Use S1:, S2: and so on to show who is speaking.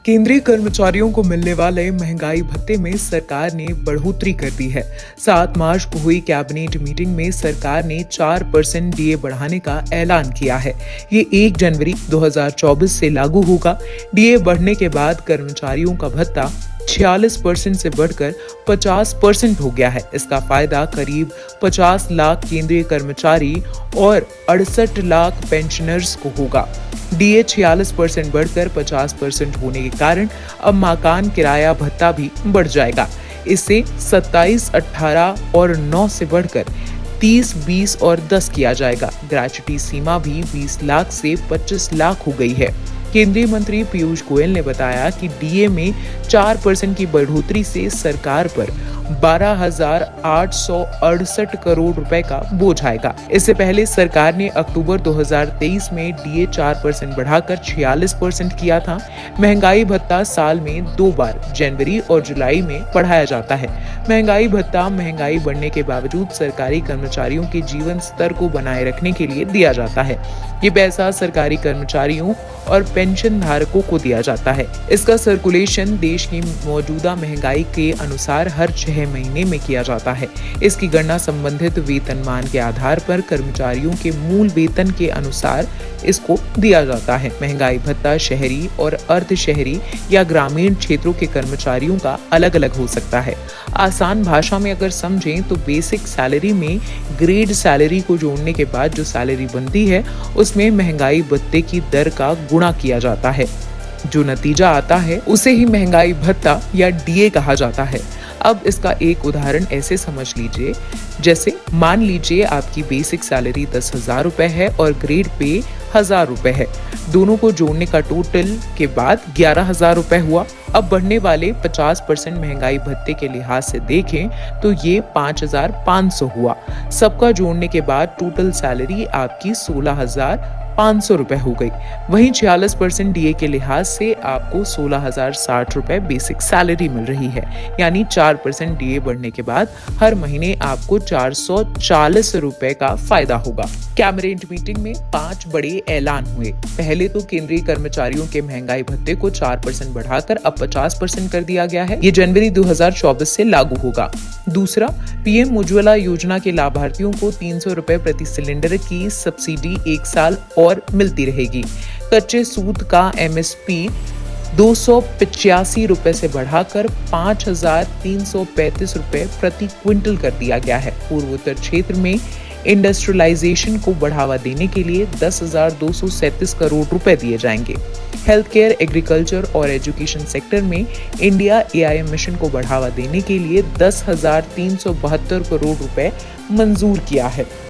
S1: केंद्रीय कर्मचारियों को मिलने वाले महंगाई भत्ते में सरकार ने बढ़ोतरी कर दी है। 7 मार्च को हुई कैबिनेट मीटिंग में सरकार ने 4% डीए बढ़ाने का ऐलान किया है। ये 1 जनवरी 2024 से लागू होगा। डीए बढ़ने के बाद कर्मचारियों का भत्ता 46% से बढ़कर 50% हो गया है। इसका फायदा करीब 50 लाख केंद्रीय कर्मचारी और 68 लाख पेंशनर्स को होगा। डीए 46% बढ़कर 50% होने के कारण अब मकान किराया भत्ता भी बढ़ जाएगा। इससे 27, 18 और 9 से बढ़कर 30, 20 और 10 किया जाएगा। ग्रेच्युटी सीमा भी 20 लाख से 25 लाख हो गई है। केंद्रीय मंत्री पीयूष गोयल ने बताया कि डीए में 4% की बढ़ोतरी से सरकार पर 12,868 करोड़ रुपए का बोझ आएगा। इससे पहले सरकार ने अक्टूबर 2023 में डीए 4% बढ़ाकर 46% किया था। महंगाई भत्ता साल में 2 बार जनवरी और जुलाई में बढ़ाया जाता है। महंगाई भत्ता महंगाई बढ़ने के बावजूद सरकारी कर्मचारियों के जीवन स्तर को बनाए रखने के लिए दिया जाता है। ये पैसा सरकारी कर्मचारियों और पेंशन धारकों को दिया जाता है। इसका सर्कुलेशन देश की मौजूदा महंगाई के अनुसार हर 6 महीने में किया जाता है। इसकी गणना संबंधित वेतनमान के आधार पर कर्मचारियों के मूल वेतन के अनुसार इसको दिया जाता है। महंगाई भत्ता शहरी और अर्ध शहरी या ग्रामीण क्षेत्रों के कर्मचारियों का अलग अलग हो सकता है। आसान भाषा में अगर समझें तो बेसिक सैलरी में ग्रेड सैलरी को जोड़ने के बाद जो सैलरी बनती है उसमें महंगाई भत्ते की दर का गुणा किया जाता है। जो नतीजा आता है उसे ही महंगाई भत्ता या डीए कहा जाता है। अब इसका एक उदाहरण ऐसे समझ लीजिए, जैसे मान लीजिए आपकी बेसिक सैलरी 10,000 रुपए है और ग्रेड पे 1,000 रुपए है। दोनों को जोड़ने का टोटल के बाद 11,000 रुपए हुआ। अब बढ़ने वाले 50% महंगाई भत्ते के लिहाज से देखें तो ये 5,500 हुआ। सबका जोड़ने के बाद टोटल सैलरी आपकी 16,500 रुपए हो गई। वहीं 46% डीए के लिहाज से आपको 16,060 रुपए बेसिक सैलरी मिल रही है। यानी 4% डीए बढ़ने के बाद हर महीने आपको 440 रुपए का फायदा होगा। कैबिनेट मीटिंग में 5 बड़े ऐलान हुए। पहले तो केंद्रीय कर्मचारियों के महंगाई भत्ते को 4% बढ़ाकर अब 50% कर दिया गया है। ये जनवरी 2024 से लागू होगा। दूसरा, पीएम उज्ज्वला योजना के लाभार्थियों को 300 रुपए प्रति सिलेंडर की सब्सिडी 1 साल और मिलती रहेगी। कच्चे सूत का एमएसपी 285 रुपए से बढ़ाकर 5,335 रुपए प्रति क्विंटल कर दिया गया है। पूर्वोत्तर क्षेत्र में इंडस्ट्रियलाइजेशन को बढ़ावा देने के लिए 10,237 करोड़ रुपए दिए जाएंगे। हेल्थ केयर, एग्रीकल्चर और एजुकेशन सेक्टर में इंडिया एआईएम मिशन को बढ़ावा देने के लिए 10,372 करोड़ रुपए मंजूर किया है।